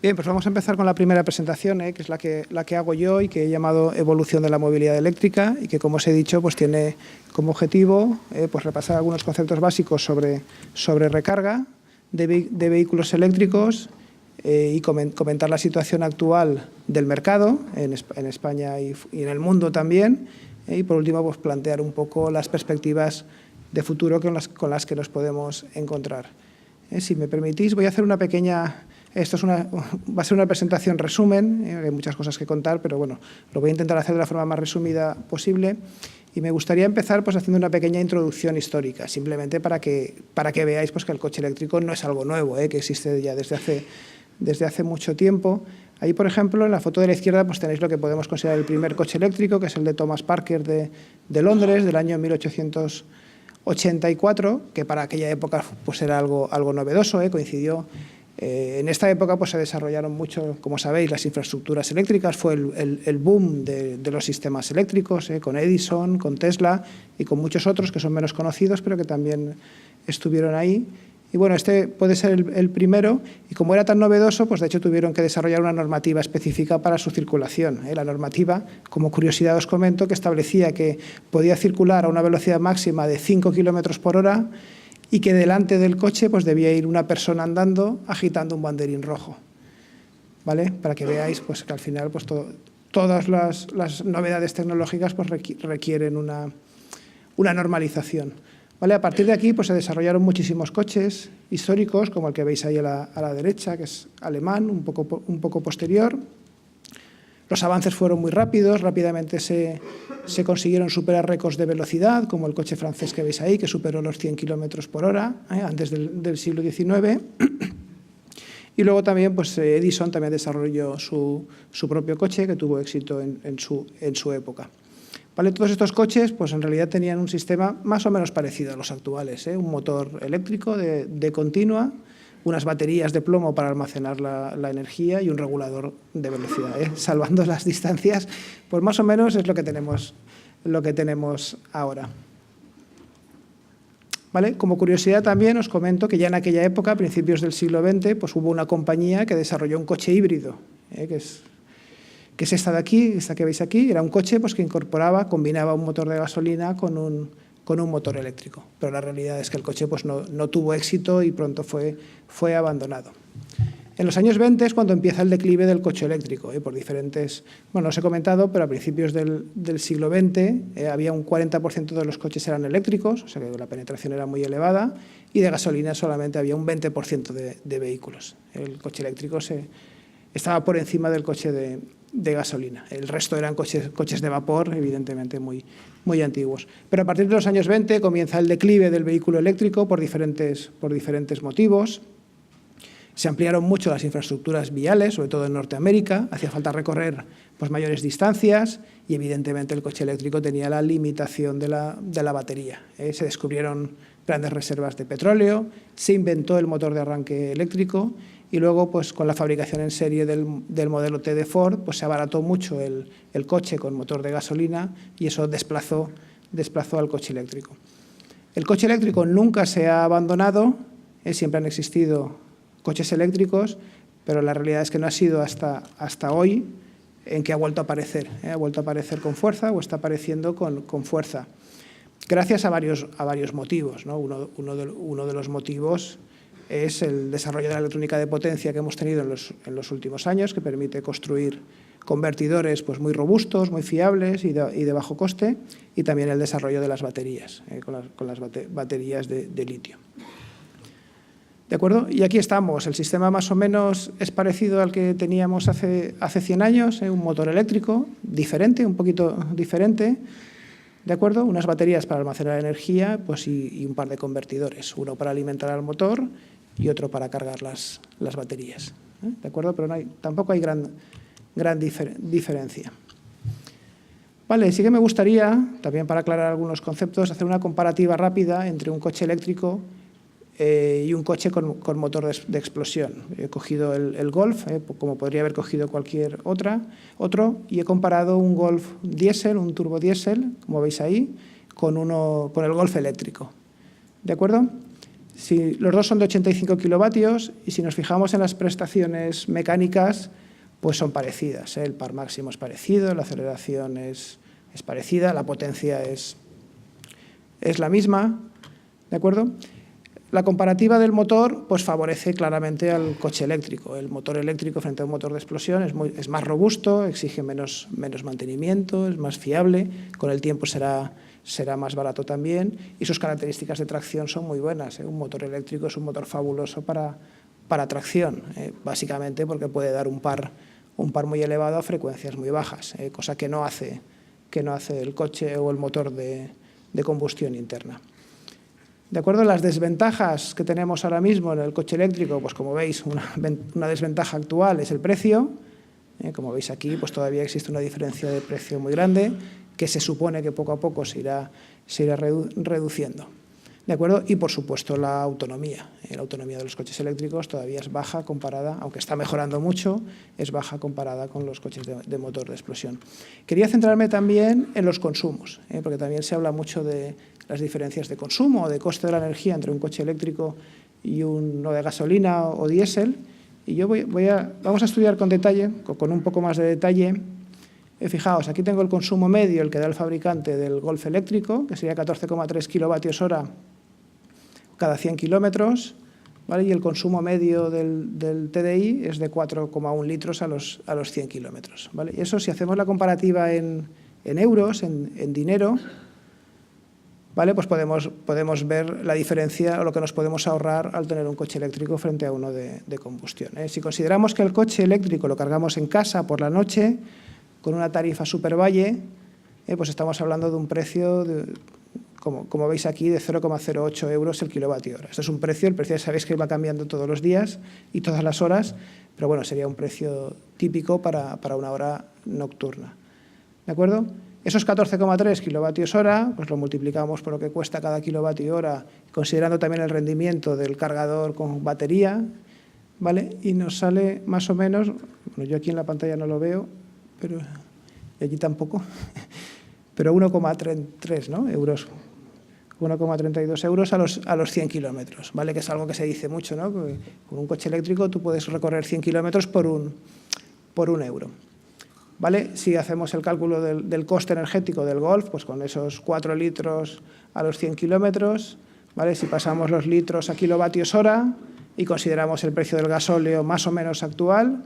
Bien, pues vamos a empezar con la primera presentación, que es la que hago yo y que he llamado Evolución de la movilidad eléctrica y que, como os he dicho, pues tiene como objetivo pues repasar algunos conceptos básicos sobre recarga de vehículos eléctricos y comentar la situación actual del mercado en España y en el mundo también. Y, por último, pues plantear un poco las perspectivas de futuro con las que nos podemos encontrar. Si me permitís, voy a hacer una pequeña... Esto va a ser una presentación resumen, hay muchas cosas que contar, pero bueno, lo voy a intentar hacer de la forma más resumida posible. Y me gustaría empezar pues haciendo una pequeña introducción histórica, simplemente para que veáis pues que el coche eléctrico no es algo nuevo, que existe ya desde hace mucho tiempo. Ahí, por ejemplo, en la foto de la izquierda pues tenéis lo que podemos considerar el primer coche eléctrico, que es el de Thomas Parker de Londres, del año 1884, que para aquella época pues era algo novedoso, coincidió. En esta época pues, se desarrollaron mucho, como sabéis, las infraestructuras eléctricas, fue el boom de los sistemas eléctricos, con Edison, con Tesla y con muchos otros que son menos conocidos, pero que también estuvieron ahí. Y bueno, este puede ser el primero, y como era tan novedoso, pues de hecho tuvieron que desarrollar una normativa específica para su circulación. La normativa, como curiosidad os comento, que establecía que podía circular a una velocidad máxima de 5 km por hora, y que delante del coche pues, debía ir una persona andando agitando un banderín rojo. ¿Vale? Para que veáis pues, que al final pues, todas las novedades tecnológicas pues, requieren una normalización. ¿Vale? A partir de aquí pues, se desarrollaron muchísimos coches históricos, como el que veis ahí a la derecha, que es alemán, un poco posterior. Los avances fueron muy rápidos, rápidamente se consiguieron superar récords de velocidad, como el coche francés que veis ahí, que superó los 100 km por hora, antes del siglo XIX. Y luego también pues, Edison también desarrolló su propio coche, que tuvo éxito en su época. ¿Vale? Todos estos coches pues, en realidad tenían un sistema más o menos parecido a los actuales, un motor eléctrico de continua, unas baterías de plomo para almacenar la energía y un regulador de velocidad. Salvando las distancias, pues más o menos es lo que tenemos ahora. ¿Vale? Como curiosidad también os comento que ya en aquella época, a principios del siglo XX, pues hubo una compañía que desarrolló un coche híbrido, que es esta de aquí, esta que veis aquí. Era un coche pues, que combinaba un motor de gasolina con un motor eléctrico, pero la realidad es que el coche pues, no tuvo éxito y pronto fue abandonado. En los años 20 es cuando empieza el declive del coche eléctrico, por diferentes... Bueno, os he comentado, pero a principios del siglo XX había un 40% de los coches eran eléctricos, o sea que la penetración era muy elevada, y de gasolina solamente había un 20% de vehículos. El coche eléctrico estaba por encima del coche de gasolina. El resto eran coches de vapor, evidentemente muy antiguos. Pero a partir de los años 20 comienza el declive del vehículo eléctrico por diferentes motivos. Se ampliaron mucho las infraestructuras viales, sobre todo en Norteamérica. Hacía falta recorrer pues, mayores distancias y, evidentemente, el coche eléctrico tenía la limitación de la batería. Se descubrieron grandes reservas de petróleo, se inventó el motor de arranque eléctrico y luego, pues, con la fabricación en serie del modelo T de Ford, pues, se abarató mucho el coche con motor de gasolina y eso desplazó al coche eléctrico. El coche eléctrico nunca se ha abandonado, siempre han existido coches eléctricos, pero la realidad es que no ha sido hasta hoy en que ha vuelto a aparecer. Ha vuelto a aparecer con fuerza o está apareciendo con fuerza, gracias a varios motivos, ¿no? Uno de los motivos es el desarrollo de la electrónica de potencia que hemos tenido en los últimos años, que permite construir convertidores pues, muy robustos, muy fiables y de bajo coste, y también el desarrollo de las baterías, con las baterías de litio. ¿De acuerdo? Y aquí estamos. El sistema más o menos es parecido al que teníamos hace 100 años, un motor eléctrico diferente, un poquito diferente, ¿de acuerdo? Unas baterías para almacenar energía pues, y un par de convertidores, uno para alimentar al motor y otro para cargar las baterías. ¿De acuerdo? Pero tampoco hay gran diferencia. Vale, sí que me gustaría, también para aclarar algunos conceptos, hacer una comparativa rápida entre un coche eléctrico y un coche con motor de explosión. He cogido el Golf, como podría haber cogido cualquier otro, y he comparado un Golf diésel, un turbo diésel, como veis ahí, con el Golf eléctrico. ¿De acuerdo? Si los dos son de 85 kilovatios y si nos fijamos en las prestaciones mecánicas, pues son parecidas. El par máximo es parecido, la aceleración es parecida, la potencia es la misma, ¿de acuerdo? La comparativa del motor pues favorece claramente al coche eléctrico. El motor eléctrico frente a un motor de explosión es más robusto, exige menos mantenimiento, es más fiable, con el tiempo será más barato también y sus características de tracción son muy buenas. Un motor eléctrico es un motor fabuloso para tracción, básicamente porque puede dar un par muy elevado a frecuencias muy bajas, cosa que no hace el coche o el motor de combustión interna. De acuerdo, las desventajas que tenemos ahora mismo en el coche eléctrico, pues como veis, una desventaja actual es el precio. Como veis aquí, pues todavía existe una diferencia de precio muy grande que se supone que poco a poco se irá reduciendo. ¿De acuerdo? Y, por supuesto, la autonomía. La autonomía de los coches eléctricos todavía es baja comparada, aunque está mejorando mucho, es baja comparada con los coches de motor de explosión. Quería centrarme también en los consumos, porque también se habla mucho de las diferencias de consumo o de coste de la energía entre un coche eléctrico y uno de gasolina o diésel. Y yo vamos a estudiar con detalle, con un poco más de detalle. Fijaos, aquí tengo el consumo medio, el que da el fabricante del Golf eléctrico, que sería 14,3 kilovatios hora cada 100 kilómetros, ¿vale? Y el consumo medio del TDI es de 4,1 litros a los 100 kilómetros, ¿vale? Y eso, si hacemos la comparativa en euros, en dinero, ¿vale? Pues podemos ver la diferencia o lo que nos podemos ahorrar al tener un coche eléctrico frente a uno de combustión. Si consideramos que el coche eléctrico lo cargamos en casa por la noche, con una tarifa Supervalle, pues estamos hablando de un precio, como veis aquí, de 0,08 euros el kilovatio hora. Este es un precio, el precio ya sabéis que va cambiando todos los días y todas las horas, pero bueno, sería un precio típico para una hora nocturna. ¿De acuerdo? Esos 14,3 kilovatios hora, pues lo multiplicamos por lo que cuesta cada kilovatio hora, considerando también el rendimiento del cargador con batería, ¿vale? Y nos sale más o menos, bueno, yo aquí en la pantalla no lo veo, pero y allí tampoco, pero 1,33, ¿no? euros, 1,32 euros a los 100 kilómetros, ¿vale? Que es algo que se dice mucho, ¿no? Con un coche eléctrico tú puedes recorrer 100 kilómetros por un euro. ¿Vale? Si hacemos el cálculo del coste energético del Golf, pues con esos 4 litros a los 100 kilómetros, ¿vale? Si pasamos los litros a kilovatios hora y consideramos el precio del gasóleo más o menos actual,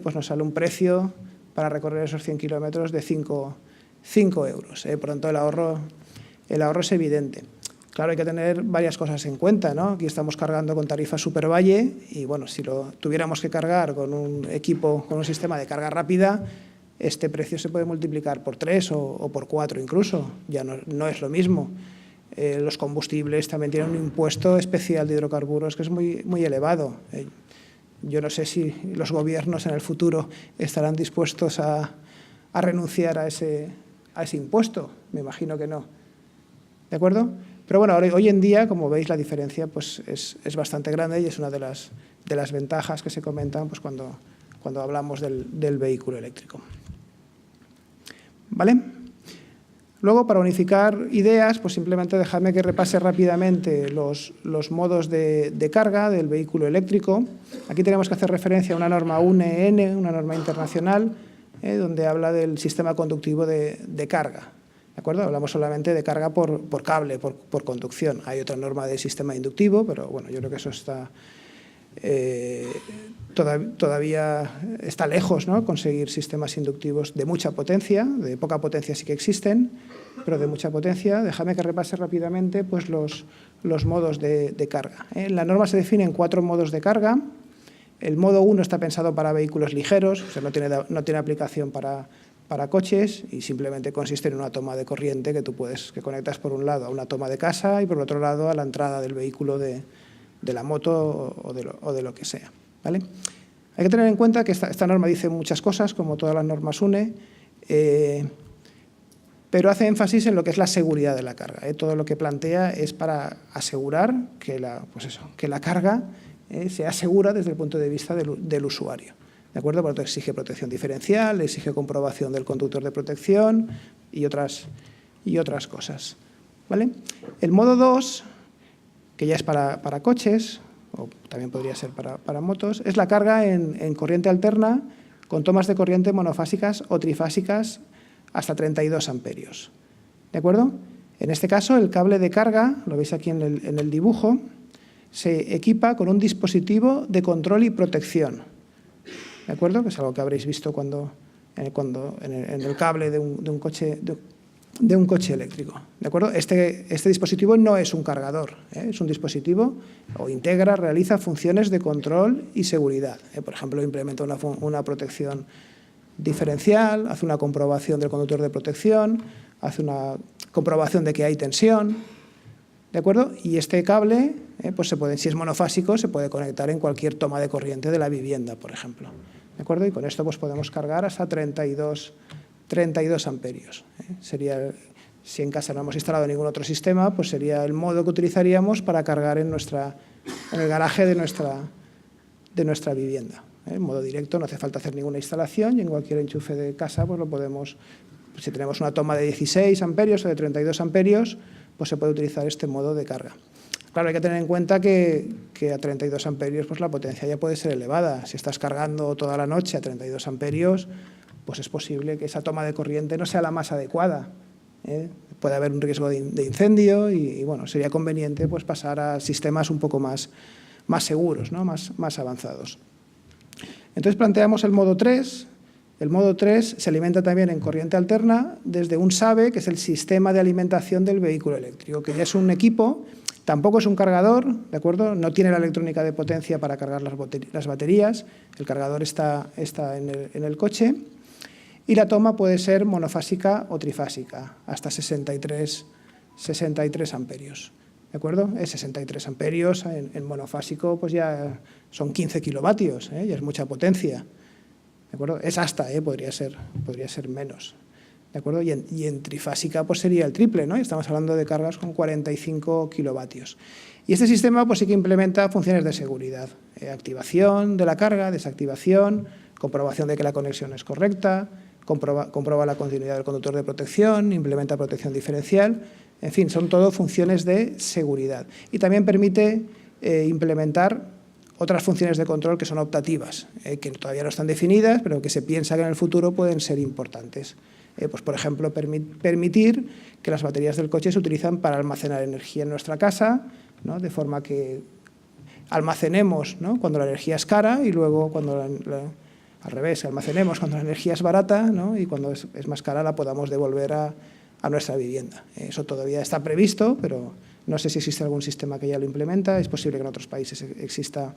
pues nos sale un precio para recorrer esos 100 kilómetros de 5 euros. Por lo tanto, el ahorro es evidente. Claro, hay que tener varias cosas en cuenta, ¿no? Aquí estamos cargando con tarifa Supervalle y, bueno, si lo tuviéramos que cargar con un equipo, con un sistema de carga rápida, este precio se puede multiplicar por 3 o por 4 incluso, ya no es lo mismo. Los combustibles también tienen un impuesto especial de hidrocarburos que es muy elevado. Yo no sé si los gobiernos en el futuro estarán dispuestos a renunciar a ese impuesto, me imagino que no. ¿De acuerdo? Pero bueno, hoy en día, como veis, la diferencia pues, es bastante grande y es una de las ventajas que se comentan pues, cuando hablamos del vehículo eléctrico. ¿Vale? Luego, para unificar ideas, pues simplemente dejadme que repase rápidamente los modos de carga del vehículo eléctrico. Aquí tenemos que hacer referencia a una norma UNE-EN, una norma internacional, donde habla del sistema conductivo de carga. ¿De acuerdo? Hablamos solamente de carga por cable, por conducción. Hay otra norma de sistema inductivo, pero bueno, yo creo que eso está... todavía está lejos, ¿no? Conseguir sistemas inductivos de mucha potencia, de poca potencia sí que existen, pero de mucha potencia. Déjame que repase rápidamente pues, los modos de carga. En la norma se definen 4 modos de carga. El modo 1 está pensado para vehículos ligeros, o sea, no tiene aplicación para coches y simplemente consiste en una toma de corriente que conectas por un lado a una toma de casa y por otro lado a la entrada del vehículo de la moto o de lo que sea, ¿vale? Hay que tener en cuenta que esta norma dice muchas cosas, como todas las normas UNE, pero hace énfasis en lo que es la seguridad de la carga. Todo lo que plantea es para asegurar que la carga sea segura desde el punto de vista del usuario. ¿De acuerdo? Por lo tanto, exige protección diferencial, exige comprobación del conductor de protección y otras cosas, ¿vale? El modo 2 que ya es para coches, o también podría ser para motos, es la carga en corriente alterna con tomas de corriente monofásicas o trifásicas hasta 32 amperios. ¿De acuerdo? En este caso, el cable de carga, lo veis aquí en el dibujo, se equipa con un dispositivo de control y protección. ¿De acuerdo? Que es algo que habréis visto en el cable de un coche eléctrico. ¿De acuerdo? Este dispositivo no es un cargador, es un dispositivo o realiza funciones de control y seguridad. Por ejemplo, implementa una protección diferencial, hace una comprobación del conductor de protección, hace una comprobación de que hay tensión. ¿De acuerdo? Y este cable, pues si es monofásico, se puede conectar en cualquier toma de corriente de la vivienda, por ejemplo. ¿De acuerdo? Y con esto pues podemos cargar hasta 32 amperios. Sería, si en casa no hemos instalado ningún otro sistema, pues sería el modo que utilizaríamos para cargar en el garaje de nuestra vivienda. En modo directo, no hace falta hacer ninguna instalación y en cualquier enchufe de casa pues lo podemos, si tenemos una toma de 16 amperios o de 32 amperios, pues se puede utilizar este modo de carga. Claro, hay que tener en cuenta que a 32 amperios pues la potencia ya puede ser elevada. Si estás cargando toda la noche a 32 amperios, pues es posible que esa toma de corriente no sea la más adecuada. Puede haber un riesgo de incendio y bueno, sería conveniente pues pasar a sistemas un poco más seguros, ¿no? más avanzados. Entonces planteamos el modo 3. El modo 3 se alimenta también en corriente alterna desde un SABE, que es el sistema de alimentación del vehículo eléctrico, que ya es un equipo, tampoco es un cargador, ¿de acuerdo? No tiene la electrónica de potencia para cargar las baterías, el cargador está en el coche, y la toma puede ser monofásica o trifásica, hasta 63 amperios. ¿De acuerdo? 63 amperios en monofásico pues ya son 15 kilovatios, ya es mucha potencia. ¿De acuerdo? Es hasta, podría ser menos. ¿De acuerdo? Y en trifásica pues sería el triple, ¿no? Estamos hablando de cargas con 45 kilovatios. Y este sistema pues sí que implementa funciones de seguridad. Activación de la carga, desactivación, comprobación de que la conexión es correcta, comprueba la continuidad del conductor de protección, implementa protección diferencial. En fin, son todo funciones de seguridad. Y también permite implementar otras funciones de control que son optativas, que todavía no están definidas, pero que se piensa que en el futuro pueden ser importantes. Pues, por ejemplo, permitir que las baterías del coche se utilizan para almacenar energía en nuestra casa, ¿no? De forma que almacenemos, ¿no? Cuando la energía es cara y luego cuando al revés, almacenemos cuando la energía es barata, ¿no? Y cuando es más cara la podamos devolver a nuestra vivienda. Eso todavía está previsto, pero no sé si existe algún sistema que ya lo implementa. Es posible que en otros países exista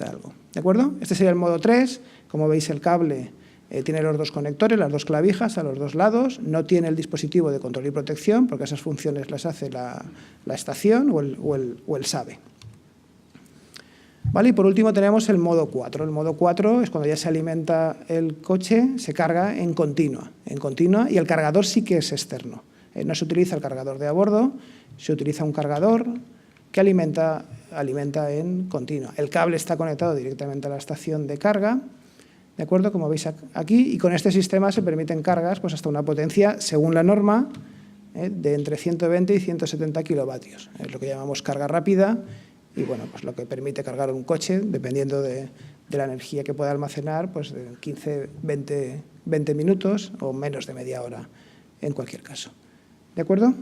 algo. ¿De acuerdo? Este sería el modo 3. Como veis, el cable tiene los dos conectores, las dos clavijas a los dos lados. No tiene el dispositivo de control y protección, porque esas funciones las hace la estación o el SABE. ¿Vale? Y por último tenemos el modo 4. El modo 4 es cuando ya se alimenta el coche, se carga en continua, y el cargador sí que es externo. No se utiliza el cargador de a bordo, se utiliza un cargador que alimenta en continua. El cable está conectado directamente a la estación de carga, ¿de acuerdo? Como veis aquí, y con este sistema se permiten cargas pues hasta una potencia, según la norma, de entre 120 y 170 kilovatios. Es lo que llamamos carga rápida, y bueno, pues lo que permite cargar un coche, dependiendo de la energía que pueda almacenar, pues de 15, 20 minutos o menos de media hora, en cualquier caso. ¿De acuerdo?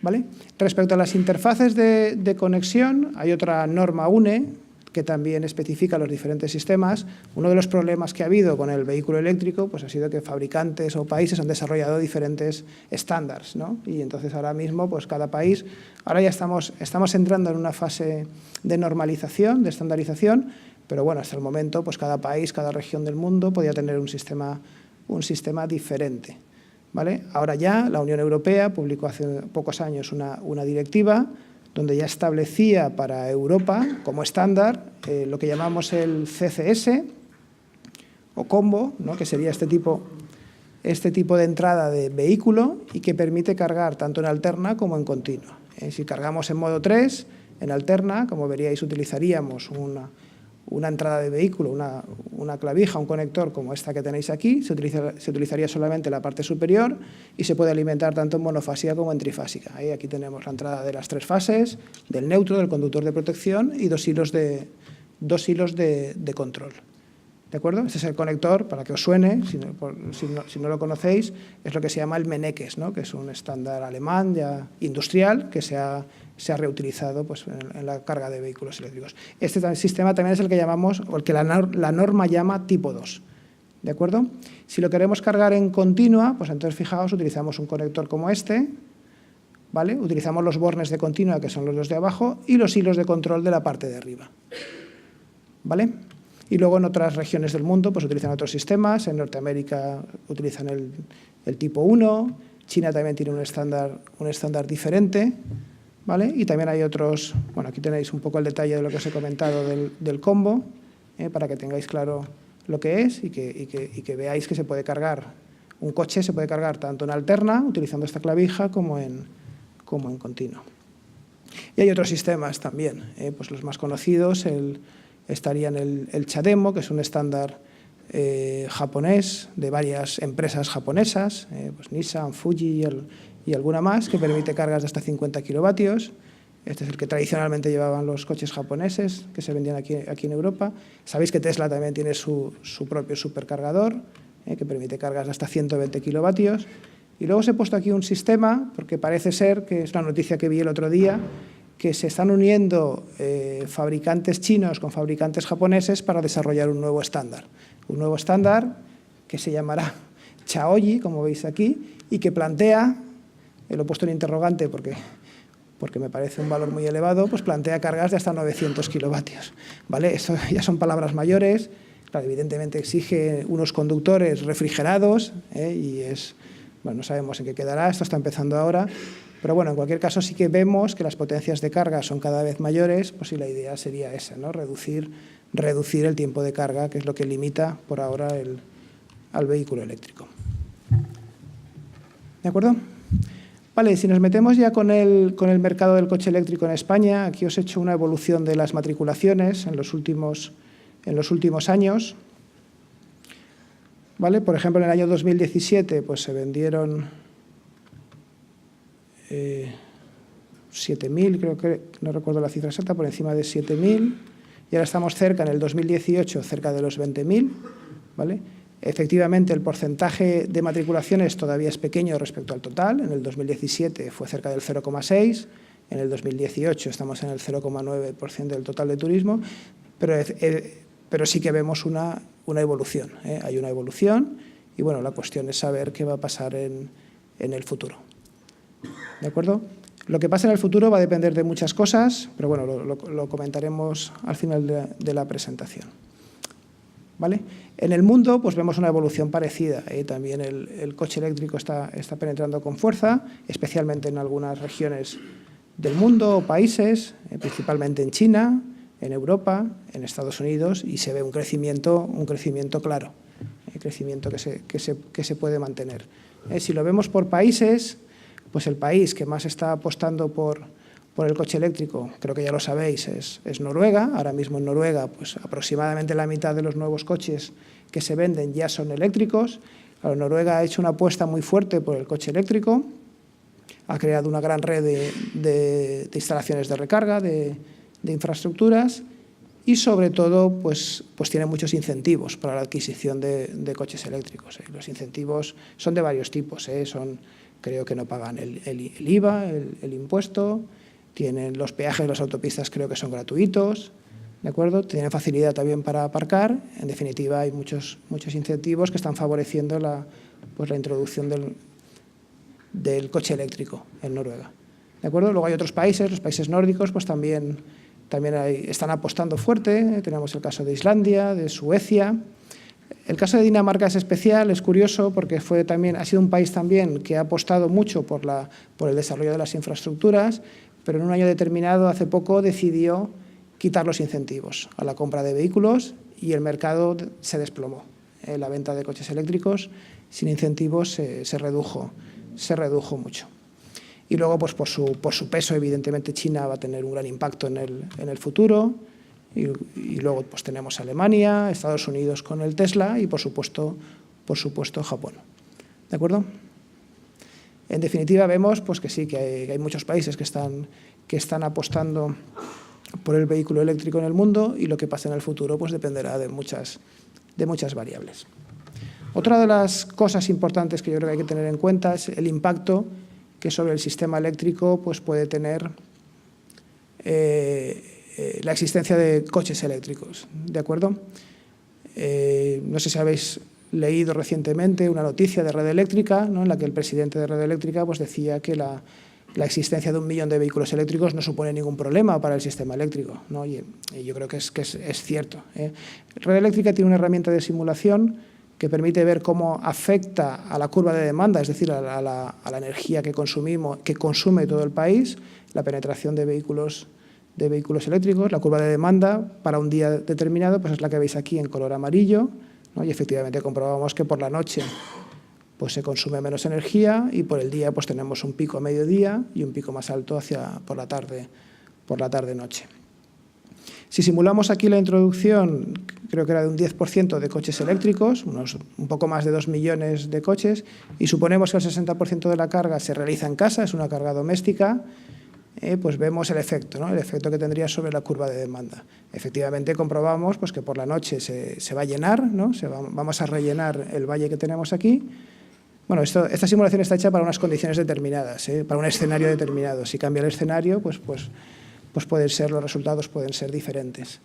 ¿Vale? Respecto a las interfaces de conexión, hay otra norma UNE que también especifica los diferentes sistemas. Uno de los problemas que ha habido con el vehículo eléctrico pues ha sido que fabricantes o países han desarrollado diferentes estándares, ¿no? Y entonces ahora mismo pues cada país, ahora ya estamos entrando en una fase de normalización, de estandarización, pero bueno, hasta el momento pues cada país, cada región del mundo podía tener un sistema diferente. ¿Vale? Ahora ya la Unión Europea publicó hace pocos años una directiva donde ya establecía para Europa como estándar lo que llamamos el CCS o combo, ¿no? Que sería este tipo de entrada de vehículo y que permite cargar tanto en alterna como en continua. Si cargamos en modo 3, en alterna, como veríais, utilizaríamos una entrada de vehículo, una clavija, un conector como esta que tenéis aquí, se utilizaría solamente la parte superior y se puede alimentar tanto en monofásica como en trifásica. Aquí tenemos la entrada de las 3 fases, del neutro, del conductor de protección y dos hilos de control. ¿De acuerdo? Este es el conector, para que os suene, si no lo conocéis, es lo que se llama el Mennekes, ¿no? Que es un estándar alemán ya industrial que se ha reutilizado pues, en la carga de vehículos eléctricos. Este sistema también es el que llamamos, o el que la norma llama tipo 2. ¿De acuerdo? Si lo queremos cargar en continua, pues entonces fijaos, utilizamos un conector como este, ¿vale? Utilizamos los bornes de continua, que son los dos de abajo, y los hilos de control de la parte de arriba. ¿Vale? Y luego en otras regiones del mundo pues utilizan otros sistemas. En Norteamérica utilizan el tipo 1, China también tiene un estándar diferente, ¿vale? Y también hay otros, bueno, aquí tenéis un poco el detalle de lo que os he comentado del combo, para que tengáis claro lo que es y que veáis que se puede cargar, un coche se puede cargar tanto en alterna, utilizando esta clavija, como en continuo. Y hay otros sistemas también, pues los más conocidos, estarían el CHAdeMO, que es un estándar japonés de varias empresas japonesas, pues Nissan, Fuji y alguna más, que permite cargas de hasta 50 kilovatios. Este es el que tradicionalmente llevaban los coches japoneses que se vendían aquí en Europa. Sabéis que Tesla también tiene su propio supercargador, que permite cargas de hasta 120 kilovatios. Y luego os he puesto aquí un sistema, porque parece ser, que es una noticia que vi el otro día, que se están uniendo fabricantes chinos con fabricantes japoneses para desarrollar un nuevo estándar. Un nuevo estándar que se llamará Chaoji, como veis aquí, y que plantea, lo he puesto en interrogante porque me parece un valor muy elevado, pues plantea cargas de hasta 900 kilovatios. ¿Vale? Eso ya son palabras mayores. Claro, evidentemente exige unos conductores refrigerados, y bueno, no sabemos en qué quedará, esto está empezando ahora. Pero bueno, en cualquier caso sí que vemos que las potencias de carga son cada vez mayores, pues y la idea sería esa, ¿no? Reducir el tiempo de carga, que es lo que limita por ahora al vehículo eléctrico. ¿De acuerdo? Vale, si nos metemos ya con el mercado del coche eléctrico en España, aquí os he hecho una evolución de las matriculaciones en los últimos años. ¿Vale? Por ejemplo, en el año 2017 pues se vendieron 7.000, creo que, no recuerdo la cifra exacta, por encima de 7.000, y ahora estamos cerca, en el 2018, cerca de los 20.000, ¿vale? Efectivamente, el porcentaje de matriculaciones todavía es pequeño respecto al total. En el 2017 fue cerca del 0,6%, en el 2018 estamos en el 0,9% del total de turismo, pero sí que vemos una evolución, hay una evolución, y bueno, la cuestión es saber qué va a pasar en el futuro. ¿De acuerdo? Lo que pasa en el futuro va a depender de muchas cosas, pero bueno, lo comentaremos al final de la presentación. ¿Vale? En el mundo pues vemos una evolución parecida. También el coche eléctrico está penetrando con fuerza, especialmente en algunas regiones del mundo o países, principalmente en China, en Europa, en Estados Unidos, y se ve un crecimiento claro, un crecimiento que se puede mantener. Si lo vemos por países, pues el país que más está apostando por el coche eléctrico, creo que ya lo sabéis, es Noruega. Ahora mismo en Noruega pues aproximadamente la mitad de los nuevos coches que se venden ya son eléctricos. Claro, Noruega ha hecho una apuesta muy fuerte por el coche eléctrico, ha creado una gran red de instalaciones de recarga, de infraestructuras, y sobre todo pues tiene muchos incentivos para la adquisición de coches eléctricos. Los incentivos son de varios tipos, creo que no pagan el IVA, el impuesto, tienen los peajes de las autopistas, creo que son gratuitos, ¿de acuerdo? Tienen facilidad también para aparcar. En definitiva, hay muchos incentivos que están favoreciendo la introducción del coche eléctrico en Noruega, ¿de acuerdo? Luego hay otros países, los países nórdicos, pues también están apostando fuerte. Tenemos el caso de Islandia, de Suecia. El caso de Dinamarca es especial, es curioso, porque ha sido un país también que ha apostado mucho por el desarrollo de las infraestructuras, pero en un año determinado, hace poco, decidió quitar los incentivos a la compra de vehículos y el mercado se desplomó. La venta de coches eléctricos sin incentivos se redujo mucho. Y luego, pues por su peso, evidentemente China va a tener un gran impacto en el futuro. y luego pues tenemos Alemania, Estados Unidos con el Tesla y por supuesto Japón. ¿De acuerdo? En definitiva vemos pues, que sí, que hay muchos países que están apostando por el vehículo eléctrico en el mundo y lo que pase en el futuro pues, dependerá de muchas variables. Otra de las cosas importantes que yo creo que hay que tener en cuenta es el impacto que sobre el sistema eléctrico pues, puede tener la existencia de coches eléctricos. ¿De acuerdo? No sé si habéis leído recientemente una noticia de Red Eléctrica, ¿no?, en la que el presidente de Red Eléctrica pues, decía que la existencia de 1 millón de vehículos eléctricos no supone ningún problema para el sistema eléctrico, ¿no? Y yo creo que es cierto. Red Eléctrica tiene una herramienta de simulación que permite ver cómo afecta a la curva de demanda, es decir, a la energía que consume todo el país, la penetración de vehículos eléctricos. La curva de demanda para un día determinado pues, es la que veis aquí en color amarillo, ¿no? Y efectivamente comprobamos que por la noche pues, se consume menos energía y por el día pues, tenemos un pico a mediodía y un pico más alto por la tarde-noche. Si simulamos aquí la introducción, creo que era de un 10% de coches eléctricos, un poco más de 2 millones de coches, y suponemos que el 60% de la carga se realiza en casa, es una carga doméstica, pues vemos el efecto, ¿no? El efecto que tendría sobre la curva de demanda. Efectivamente comprobamos pues, que por la noche se va a llenar, ¿no? Vamos a rellenar el valle que tenemos aquí. Bueno, esta simulación está hecha para unas condiciones determinadas, para un escenario determinado. Si cambia el escenario, pues los resultados pueden ser diferentes.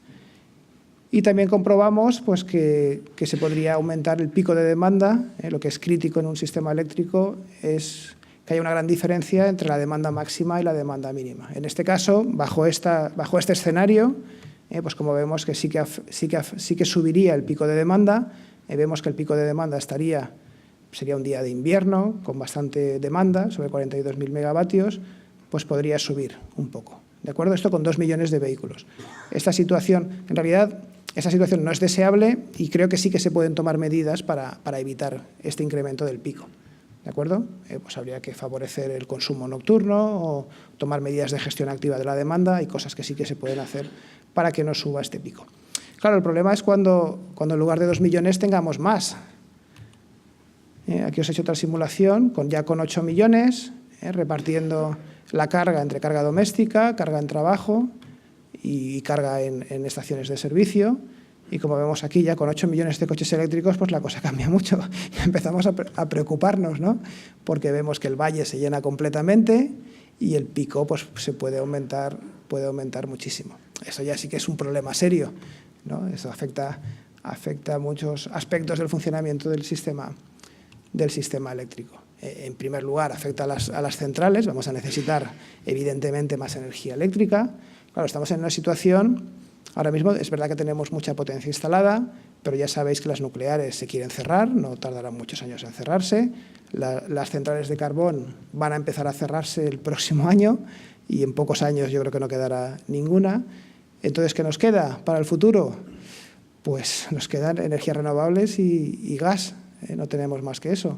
Y también comprobamos pues, que se podría aumentar el pico de demanda. Lo que es crítico en un sistema eléctrico es que hay una gran diferencia entre la demanda máxima y la demanda mínima. En este caso, bajo este escenario, pues como vemos que sí que subiría el pico de demanda, vemos que el pico de demanda sería un día de invierno con bastante demanda, sobre 42.000 megavatios, pues podría subir un poco. ¿De acuerdo? Esto con 2 millones de vehículos. Esta situación no es deseable y creo que sí que se pueden tomar medidas para evitar este incremento del pico. ¿De acuerdo? Pues habría que favorecer el consumo nocturno o tomar medidas de gestión activa de la demanda y cosas que sí que se pueden hacer para que no suba este pico. Claro, el problema es cuando en lugar de 2 millones tengamos más. Aquí os he hecho otra simulación ya con 8 millones, repartiendo la carga entre carga doméstica, carga en trabajo y carga en estaciones de servicio. Y como vemos aquí, ya con 8 millones de coches eléctricos, pues la cosa cambia mucho. Empezamos a preocuparnos, ¿no? Porque vemos que el valle se llena completamente y el pico pues, se puede aumentar muchísimo. Eso ya sí que es un problema serio, ¿no? Eso afecta a muchos aspectos del funcionamiento del sistema eléctrico. En primer lugar, afecta a las centrales. Vamos a necesitar, evidentemente, más energía eléctrica. Claro, estamos en una situación. Ahora mismo es verdad que tenemos mucha potencia instalada, pero ya sabéis que las nucleares se quieren cerrar, no tardarán muchos años en cerrarse. Las centrales de carbón van a empezar a cerrarse el próximo año y en pocos años yo creo que no quedará ninguna. Entonces, ¿qué nos queda para el futuro? Pues nos quedan energías renovables y gas. No tenemos más que eso.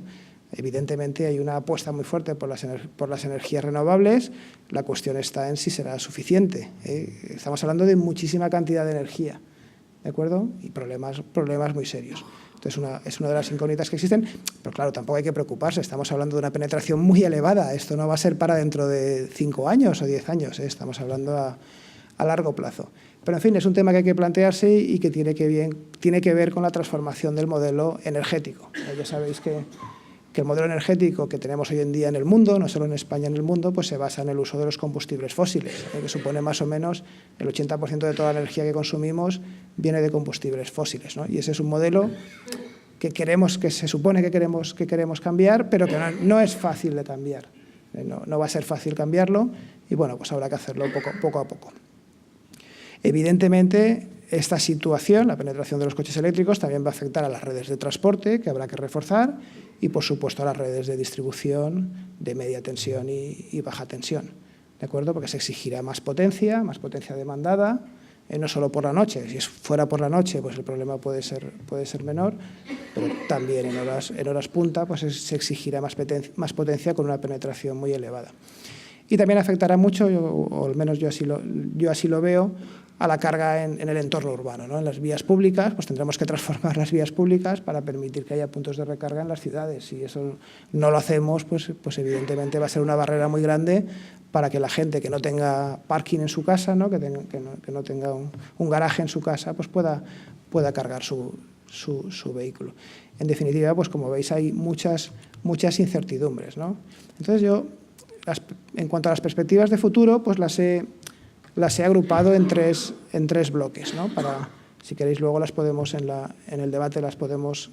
Evidentemente hay una apuesta muy fuerte por las energías renovables. La cuestión está en si será suficiente. Estamos hablando de muchísima cantidad de energía, ¿de acuerdo? Y problemas muy serios. Entonces es una de las incógnitas que existen, pero claro, tampoco hay que preocuparse. Estamos hablando de una penetración muy elevada. Esto no va a ser para dentro de 5 años o 10 años. Estamos hablando a largo plazo. Pero, en fin, es un tema que hay que plantearse y que tiene que ver con la transformación del modelo energético. Ya sabéis que el modelo energético que tenemos hoy en día en el mundo, no solo en España, en el mundo, pues se basa en el uso de los combustibles fósiles, que supone más o menos el 80% de toda la energía que consumimos viene de combustibles fósiles, ¿no? Y ese es un modelo que se supone que queremos cambiar, pero que no es fácil de cambiar. No va a ser fácil cambiarlo y, bueno, pues habrá que hacerlo poco a poco. Evidentemente, esta situación, la penetración de los coches eléctricos, también va a afectar a las redes de transporte, que habrá que reforzar, y, por supuesto, a las redes de distribución de media tensión y baja tensión, ¿de acuerdo? Porque se exigirá más potencia demandada, no solo por la noche. Si fuera por la noche, pues el problema puede ser menor, pero también en horas punta pues se exigirá más potencia con una penetración muy elevada. Y también afectará mucho, o al menos yo así lo veo, a la carga en el entorno urbano, ¿no? En las vías públicas, pues tendremos que transformar las vías públicas para permitir que haya puntos de recarga en las ciudades. Si eso no lo hacemos, pues evidentemente va a ser una barrera muy grande para que la gente que no tenga parking en su casa, ¿no? Que no tenga un garaje en su casa, pues pueda cargar su vehículo. En definitiva, pues como veis, hay muchas incertidumbres, ¿no? Entonces yo, en cuanto a las perspectivas de futuro, pues las he agrupado en tres bloques, ¿no? Para, si queréis, luego las podemos en el debate las podemos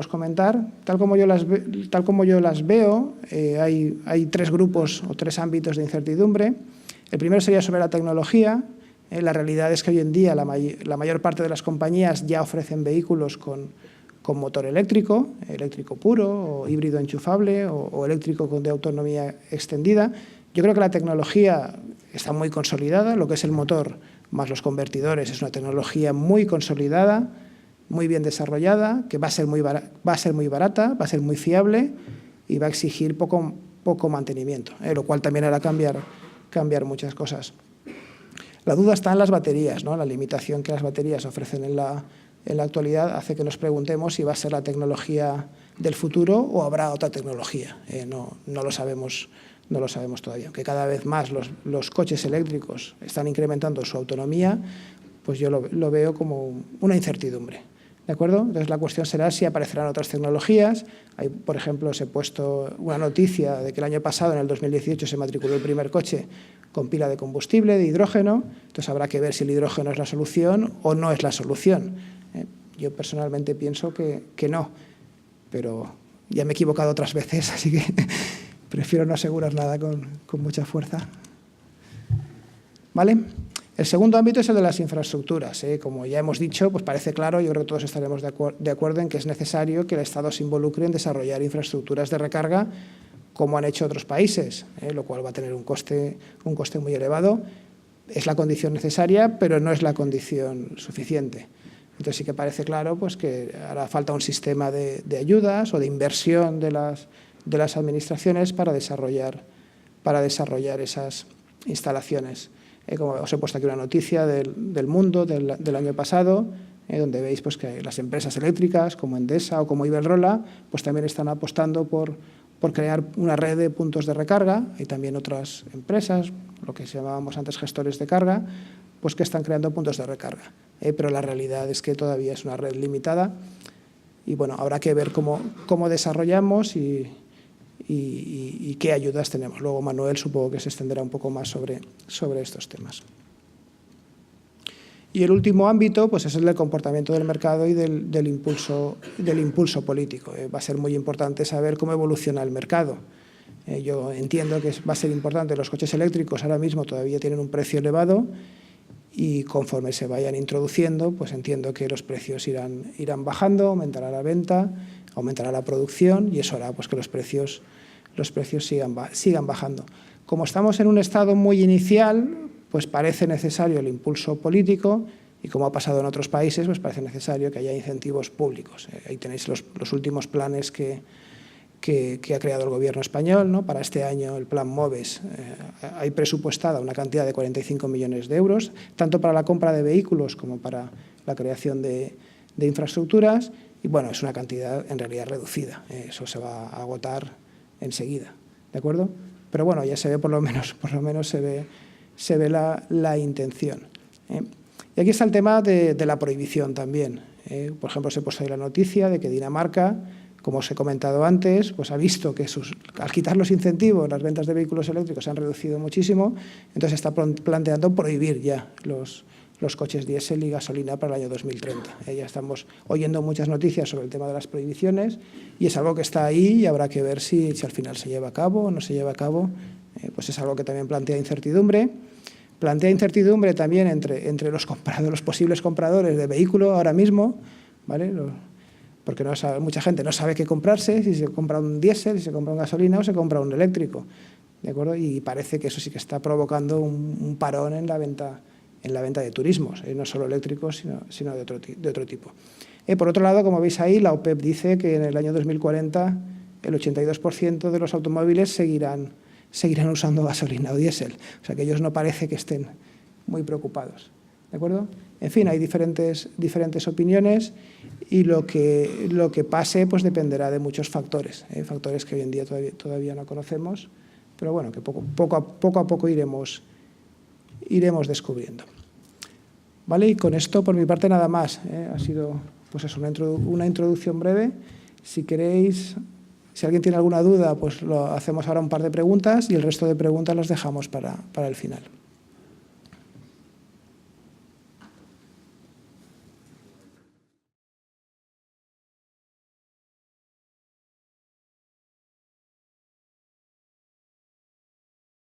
comentar. Tal como yo las veo, hay tres grupos o tres ámbitos de incertidumbre. El primero sería sobre la tecnología. La realidad es que hoy en día la mayor parte de las compañías ya ofrecen vehículos con motor eléctrico puro, o híbrido enchufable, o eléctrico de autonomía extendida. Yo creo que la tecnología está muy consolidada, lo que es el motor más los convertidores es una tecnología muy consolidada, muy bien desarrollada, que va a ser muy barata, va a ser muy fiable y va a exigir poco mantenimiento, lo cual también hará cambiar muchas cosas. La duda está en las baterías, ¿no? La limitación que las baterías ofrecen en la actualidad hace que nos preguntemos si va a ser la tecnología del futuro o habrá otra tecnología. No lo sabemos todavía. Aunque cada vez más los coches eléctricos están incrementando su autonomía, pues yo lo veo como una incertidumbre. ¿De acuerdo? Entonces la cuestión será si aparecerán otras tecnologías. Por ejemplo, os he puesto una noticia de que el año pasado, en el 2018, se matriculó el primer coche con pila de combustible, de hidrógeno. Entonces habrá que ver si el hidrógeno es la solución o no es la solución. Yo personalmente pienso que no, pero ya me he equivocado otras veces, así que prefiero no asegurar nada con mucha fuerza. ¿Vale? El segundo ámbito es el de las infraestructuras. Como ya hemos dicho, pues parece claro, yo creo que todos estaremos de acuerdo en que es necesario que el Estado se involucre en desarrollar infraestructuras de recarga como han hecho otros países, lo cual va a tener un coste muy elevado. Es la condición necesaria, pero no es la condición suficiente. Entonces sí que parece claro pues, que hará falta un sistema de ayudas o de inversión de las administraciones para desarrollar esas instalaciones. Como os he puesto aquí una noticia del Mundo del año pasado, donde veis pues, que las empresas eléctricas como Endesa o como Iberdrola pues, también están apostando por crear una red de puntos de recarga. Hay también otras empresas, lo que llamábamos antes gestores de carga, pues que están creando puntos de recarga. Pero la realidad es que todavía es una red limitada y bueno, habrá que ver cómo desarrollamos y qué ayudas tenemos. Luego Manuel supongo que se extenderá un poco más sobre estos temas. Y el último ámbito pues, es el del comportamiento del mercado y del impulso político. Va a ser muy importante saber cómo evoluciona el mercado. Yo entiendo que va a ser importante. Los coches eléctricos ahora mismo todavía tienen un precio elevado y conforme se vayan introduciendo, pues entiendo que los precios irán bajando, aumentará la venta, aumentará la producción y eso hará pues, que los precios sigan bajando. Como estamos en un estado muy inicial, pues parece necesario el impulso político y como ha pasado en otros países, pues parece necesario que haya incentivos públicos. Ahí tenéis los últimos planes que ha creado el Gobierno español, ¿no? Para este año el Plan MOVES hay presupuestada una cantidad de 45 millones de euros, tanto para la compra de vehículos como para la creación de infraestructuras y bueno, es una cantidad en realidad reducida, eso se va a agotar enseguida, ¿de acuerdo? Pero bueno, ya se ve por lo menos se ve la intención. Y aquí está el tema de la prohibición también. Por ejemplo, os he puesto ahí la noticia de que Dinamarca, como os he comentado antes, pues ha visto que al quitar los incentivos, las ventas de vehículos eléctricos se han reducido muchísimo, entonces está planteando prohibir ya los coches diésel y gasolina para el año 2030. Ya estamos oyendo muchas noticias sobre el tema de las prohibiciones y es algo que está ahí y habrá que ver si al final se lleva a cabo o no se lleva a cabo. Pues es algo que también plantea incertidumbre. Plantea incertidumbre también entre los posibles compradores de vehículo ahora mismo, ¿vale? Porque mucha gente no sabe qué comprarse, si se compra un diésel, si se compra un gasolina o se compra un eléctrico, ¿de acuerdo? Y parece que eso sí que está provocando un parón en la venta de turismos, no solo eléctricos, sino de otro tipo. Por otro lado, como veis ahí, la OPEP dice que en el año 2040 el 82% de los automóviles seguirán usando gasolina o diésel. O sea, que ellos no parece que estén muy preocupados. ¿De acuerdo? En fin, hay diferentes opiniones y lo que pase pues dependerá de muchos factores, factores que hoy en día todavía no conocemos, pero bueno, que poco a poco iremos descubriendo. ¿Vale? Y con esto, por mi parte, nada más. Ha sido pues eso, una introducción breve. Si queréis, si alguien tiene alguna duda, pues lo hacemos ahora un par de preguntas y el resto de preguntas las dejamos para el final.